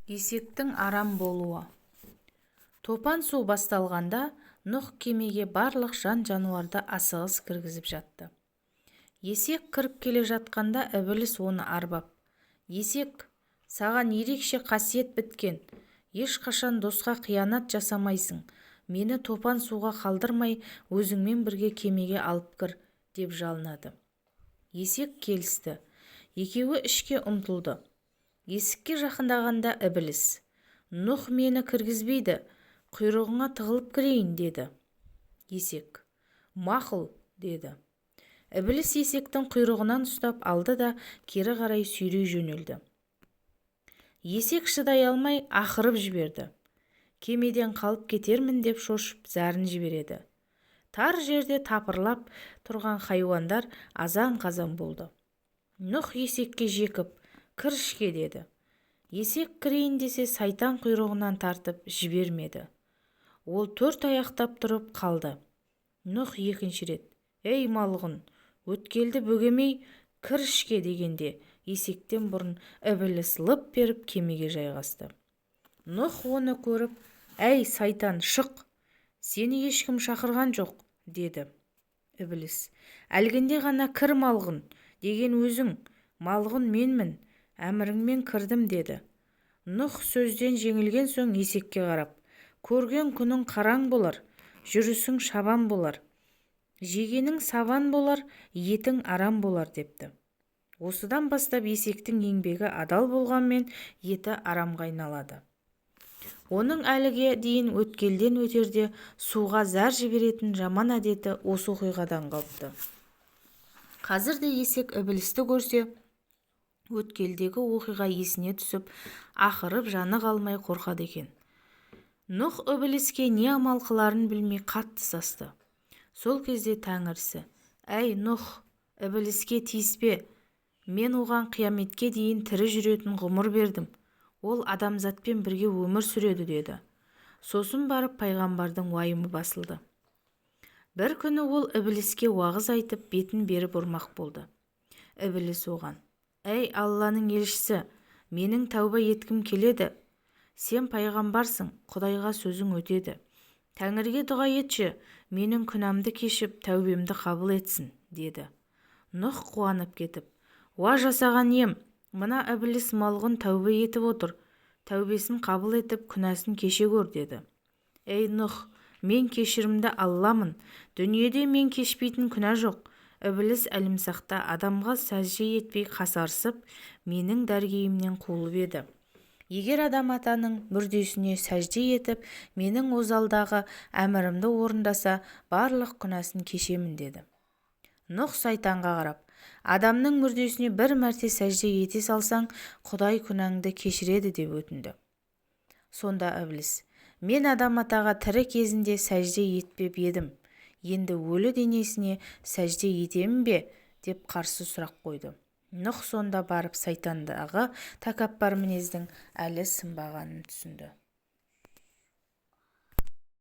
Есектің арам болуы. Топан су басталғанда Нұх кемеге барлық жан-жануарды асығыс кіргізіп жатты. Есек кіріп келе жатқанда ібіліс оны арбап: «Есек, саған ерекше қасиет біткен, ешқашан досқа қиянат жасамайсың, мені топан суға қалдырмай өзіңмен бірге кемеге алып кір», деп жалынады. Есек келісті. Екеуі ішке ұмтылды. Есікке жақындағанда ібіліс: «Нұх мені кіргізбейді, құйрығыңа тығылып кірейін», деді. Есек: «Мақұл», деді. Ібіліс есектің құйрығынан ұстап алды да кері қарай сүйрей жөнелді. Есек шыдай алмай ақырып жіберді. Кемеден қалып кетермін деп шошып зәрін жібереді. Тар жерде тапырлап тұрған хайуандар азан-қазан болды. Нұх есекке жекіп: «Кір ішке», деді. Есек кірейін десе сайтан құйрығынан тартып жібермеді. Ол төрт аяқтап тұрып қалды. Нұх екінші рет: «Ей малғұн, өткелді бөгемей кір ішке», дегенде есектен бұрын ібіліс лып беріп кемеге жайғасты. Нұх оны көріп: «Әй сайтан, шық, сені ешкім шақырған жоқ», деді. Ібіліс: «Әлгінде ғана кір малғұн деген өзің, малғұн менмін, әміріңмен кірдім», деді. Нұх сөзден жеңілген соң есекке қарап: «Көрген күнің қараң болар, жүрісің шабан болар, жегенің сабан болар, етің арам болар», депті. Осыдан бастап есектің еңбегі адал болғанмен еті арамға айналады. Оның әліге дейін өткелден өтерде суға зәр жіберетін жаман әдеті осы оқиғадан қалыпты. Қазір де есек ібілісті көрсе, өткелдегі оқиға есіне түсіп, ақырып жаны қалмай қорқады екен. Нұх ібіліске не амал қыларын білмей қатты састы. Сол кезде Тәңірісі: «Әй Нұх, ібіліске тиіспе, мен оған қияметке дейін тірі жүретін ғұмыр бердім, ол адамзатпен бірге өмір сүреді», деді. Сосын барып пайғамбардың уайымы басылды. Бір күні ол ібіліске уағыз айтып бетін бері бұрмақ болды. Ібіліс оған: «Әй Алланың елшісі, менің тәуба еткім келеді. Сен пайғамбарсың, Құдайға сөзің өтеді. Тәңірге дұға етші, менің күнәмді кешіп, тәубемді қабыл етсін», деді. Нұх қуанып кетіп: «Уа жасаған ем, мына ібіліс малғұн тәуба етіп отыр, тәубесін қабыл етіп, күнәсін кеше көр», деді. «Ей Нұх, мен кешірімді Алламын, дүниеде мен кешпейтін күнә жоқ. Ібіліс әлімсақта адамға сәжде етпей қасарысып, менің дәргейімнен қуылып еді. Егер адам атаның мүрдесіне сәжде етіп, менің озалдағы әмірімді орындаса, барлық күнәсін кешемін», деді. Нұх сайтанға қарап: «Адамның мүрдесіне бір мәрте сәжде ете салсаң, Құдай күнәңді кешіреді», деп өтінді. Сонда ібіліс: «Мен адам атаға тірі кезінде сәжде етпеп едім, енді өлі денесіне сәжде етемін бе?» деп қарсы сұрақ қойды. Нұх сонда барып сайтандағы тәкаппар мінездің әлі сынбағанын түсінді.